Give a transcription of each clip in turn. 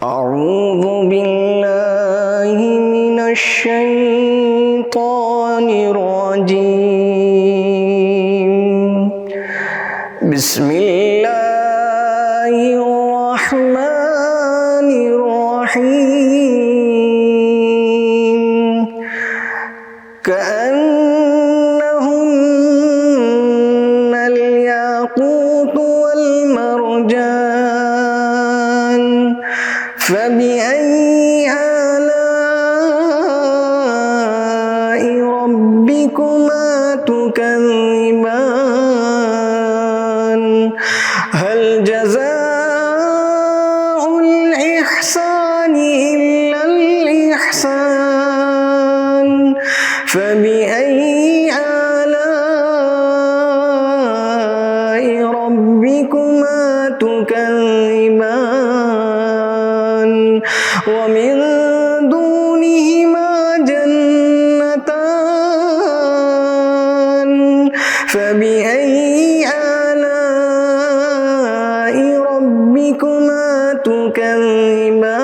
أعوذ بالله من الشيطان الرجيم. بسم الله الرحمن الرحيم. كأنهن الياقوت والمرجان فبأي آلاء ربكما تكذبان هل جزاء الإحسان إلا الإحسان فبأي آلاء ربكما تكذبان ومن دونهما جنتان فبأي آلاء ربكما تكذبان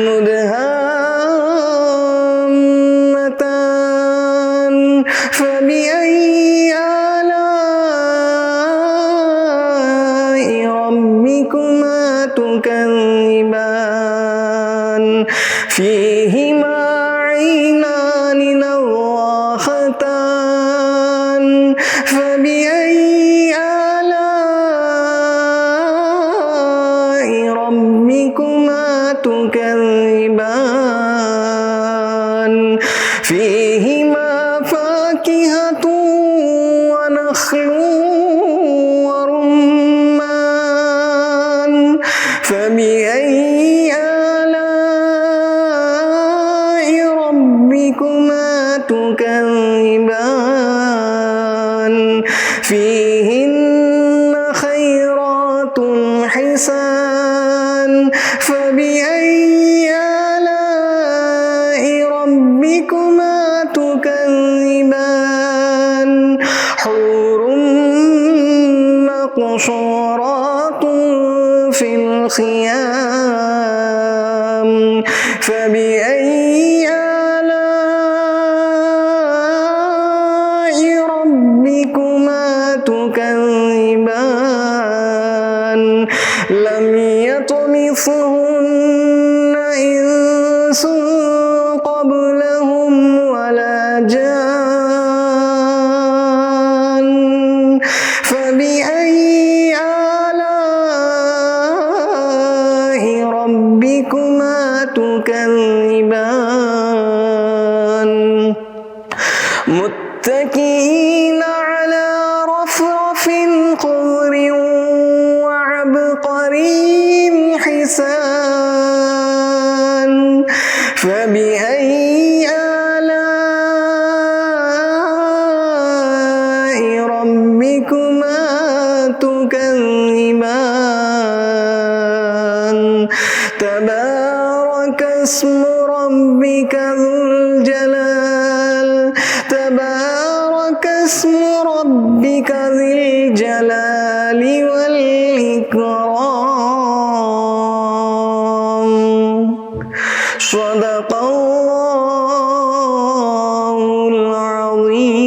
مدهامتان فبأي آلاء ربكما تكذبان فيهما عينان نضاختان فبأي آلاء ربكما تكذبان فيهما فاكهة ونخل ورمان فبأي آلاء ربكما تكذبان فيهن خيرات حسان فبأي آلاء ربكما تكذبان حور مقصورات في الخيام فبأي آلاء ربكما تكذبان لم يطمثهن إنس قبلهم ولا جان فبأي آلاء ربكما تكذبان متكئين على رفرف خضر وعبقري حسان فبأي آلاء ربكما تكذبان تبارك اسم ربك ذو الجلال تبارك اسم ربك ذي الجلال والإكرام صدق الله العظيم.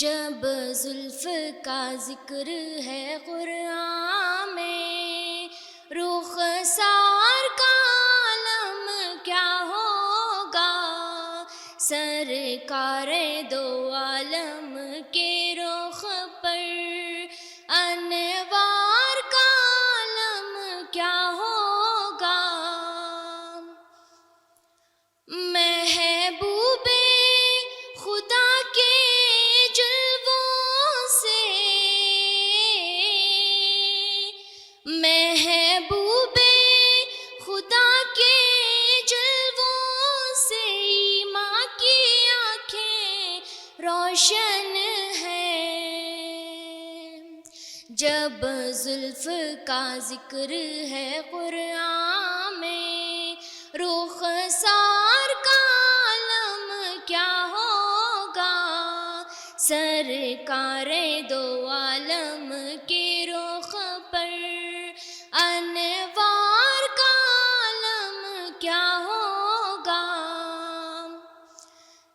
جب زلف کا ذکر ہے قرآن میں، رخسار کا عالم کیا ہوگا، سرکار دو عالم کے رخ پر انوار کا عالم کیا ہوگا، محبوب خدا کے جلووں سے، محبوب خدا کے جلووں سے ایمان کی آنکھیں روشن ہیں، جب زلف کا ذکر ہے قرآن میں، رخسار کا عالم کیا ہوگا، سرکار دو عالم کے رخ پر انوار کا عالم کیا ہوگا،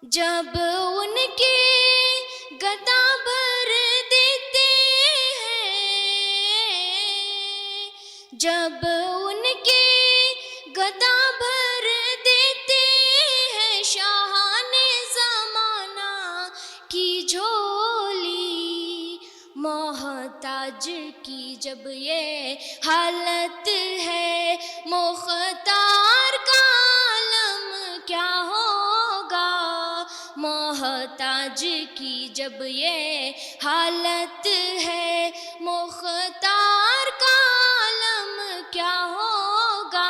جب ان کے گدا بھر دیتے ہیں، جب ان کے گدا بھر دیتے ہیں شاہان زمانہ کی جھولی، محتاج کی جب یہ حالت ہے، مختار کا عالم کیا ہوگا، محتاج کی جب یہ حالت ہے، مختار کا عالم کیا ہوگا،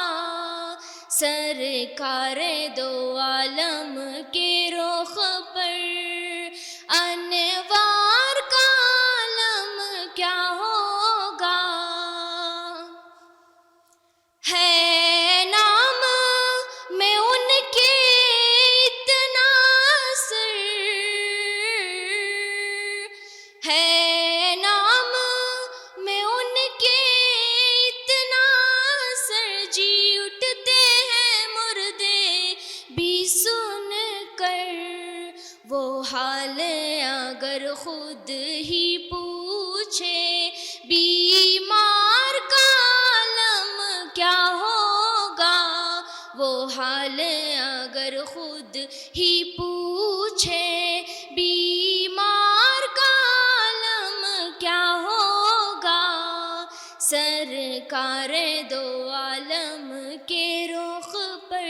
سرکار دو عالم کے رخ پر انوار کا عالم کیا ہوگا، ہے نام میں ان کے اتنا اثر، ہے نام میں ان کے اتنا اثر، جی اٹھتے ہیں مردے بھی سن کر، وہ حال اگر خود ہی پوچھے، بیمار کا عالم کیا ہوگا، وہ حال اگر خود ہی پوچھے، بیمار کا عالم کیا ہوگا، سرکار دو عالم کے رخ پر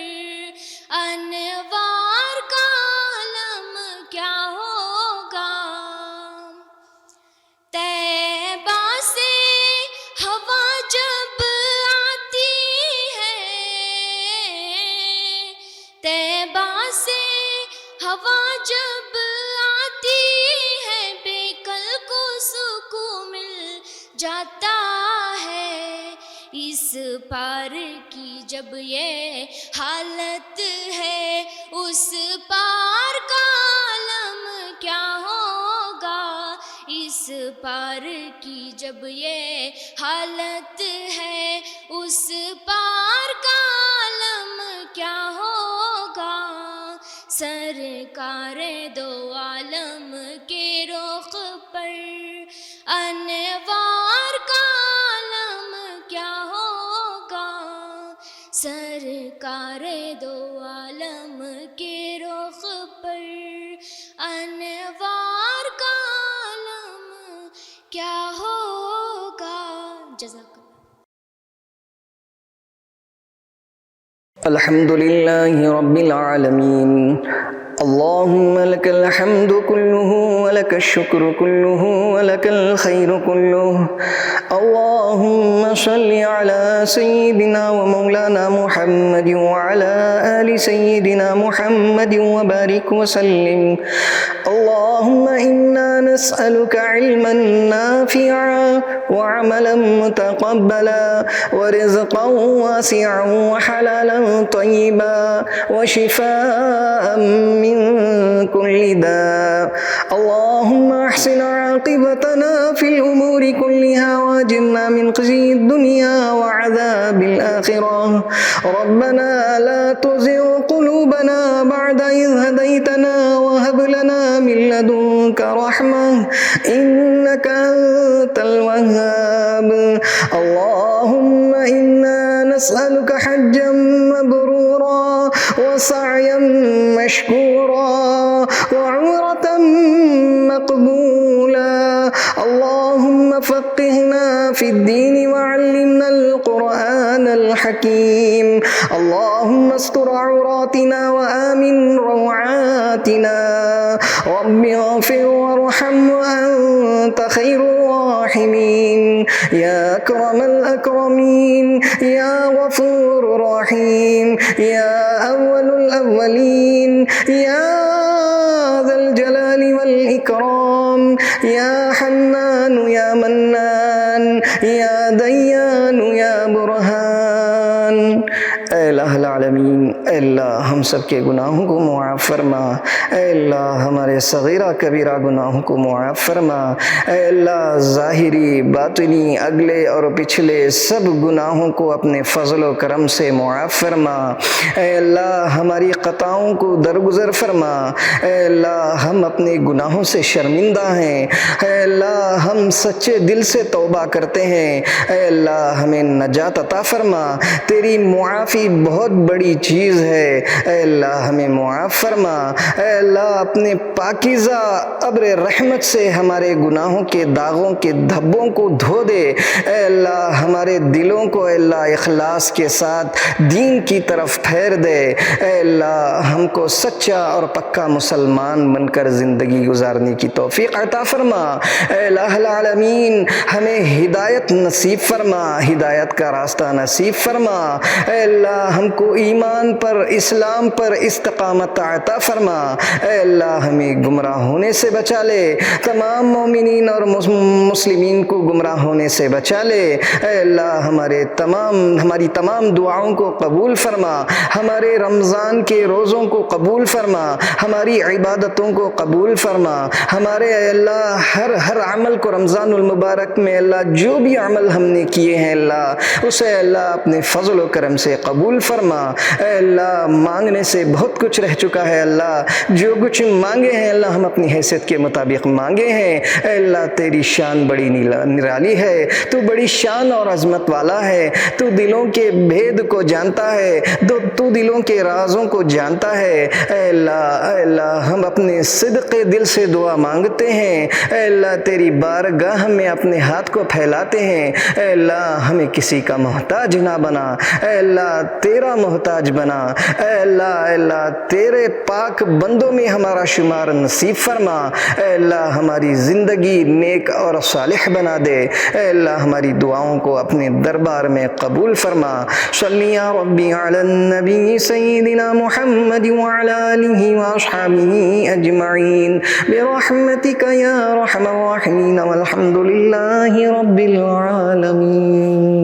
انوار کا عالم کیا ہوگا، طیبہ سے ہوا جب آتی ہے، طیبہ سے ہوا جب آتی ہے، بے کل کو سکون مل جاتا ہے، اس پار کی جب یہ حالت ہے، اس پار کا عالم کیا ہوگا، اس پار کی جب یہ حالت ہے، اس پار کا عالم کیا ہوگا، سرکار دو عالم کے رخ پر انوار کا عالم کیا ہوگا، سرکار دو عالم کے رخ پر انوار کا عالم کیا ہوگا۔ جزاک اللہ۔ الحمد لله رب العالمين، اللهم لك الحمد كله ولك الشكر كله ولك الخير كله، اللهم صل على سيدنا ومولانا محمد وعلى آل سيدنا محمد وبارك وسلم، اللهم إنا نسألك علما نافعا وعملا متقبلا ورزقا واسعا وحلالا طيبا وشفاء من كل داء، اللهم احسن عاقبتنا في الأمور كلها واجرنا من خزي الدنيا وعذاب الآخرة، ربنا لا تزغ قلوبنا بعد إذ هديتنا وهب لنا من من لدنك رحمة إنك أنت الوهاب اللهم إنا نسألك حجا مبرورا وسعيا مشكورا وعمرة مقبولا اللهم فقهنا في الدين وعلمنا القرآن الحكيم اللهم استر عوراتنا وآمن روعاتنا رب اغفر وارحم وأنت خير الراحمين يا أكرم الأكرمين يا غفور رحيم يا أول الأولين يا ذا الجلال والإكرام يا حنان يا منان يا ديان يا برهان اے الہ العالمین اے اللہ ہم سب کے گناہوں کو معاف فرما اے اللہ ہمارے صغیرہ کبیرہ گناہوں کو معاف فرما اے اللہ ظاہری باطنی اگلے اور پچھلے سب گناہوں کو اپنے فضل و کرم سے معاف فرما اے اللہ ہماری خطاؤں کو درگزر فرما اے اللہ ہم اپنے گناہوں سے شرمندہ ہیں اے اللہ ہم سچے دل سے توبہ کرتے ہیں اے اللہ ہمیں نجات عطا فرما تیری معافی بہت بڑی چیز ہے اے اللہ ہمیں معاف فرما اے اللہ اپنے پاکیزہ ابر رحمت سے ہمارے گناہوں کے داغوں کے دھبوں کو دھو دے اے اللہ ہمارے دلوں کو اے اللہ اخلاص کے ساتھ دین کی طرف پھیر دے اے اللہ ہم کو سچا اور پکا مسلمان بن کر زندگی گزارنے کی توفیق عطا فرما اے الہ العالمین ہمیں ہدایت نصیب فرما ہدایت کا راستہ نصیب فرما اے اللہ ہم کو ایمان پر اسلام پر استقامت عطا فرما اے اللہ ہمیں گمراہ ہونے سے بچا لے تمام مومنین اور مسلمین کو گمراہ ہونے سے بچا لے اے اللہ ہماری تمام دعاؤں کو قبول فرما ہمارے رمضان کے روزوں کو قبول فرما ہماری عبادتوں کو قبول فرما ہمارے اے اللہ ہر عمل کو رمضان المبارک میں اللہ جو بھی عمل ہم نے کیے ہیں اللہ اسے اللہ اپنے فضل و کرم سے قبول فرما اے اللہ مانگنے سے بہت کچھ رہ چکا ہے اللہ جو کچھ مانگے ہیں اللہ ہم اپنی حیثیت کے مطابق مانگے ہیں اے اللہ تیری شان بڑی نرالی ہے تو بڑی شان اور عظمت والا ہے تو دلوں کے بھید کو جانتا ہے تو دلوں کے رازوں کو جانتا ہے اے اللہ ہم اپنے صدق دل سے دعا مانگتے ہیں اے اللہ تیری بارگاہ میں اپنے ہاتھ کو پھیلاتے ہیں اے اللہ ہمیں کسی کا محتاج نہ بنا اے اللہ تیرا محتاج بنا اے اللہ تیرے پاک بندوں میں ہمارا شمار نصیب فرما اے اللہ ہماری زندگی نیک اور صالح بنا دے اے اللہ ہماری دعاؤں کو اپنے دربار میں قبول فرما صلی یا ربی علی النبی سیدنا محمد وعلی آلہ واصحابہ اجمعین برحمتک یا ارحم الراحمین والحمد للہ رب العالمین.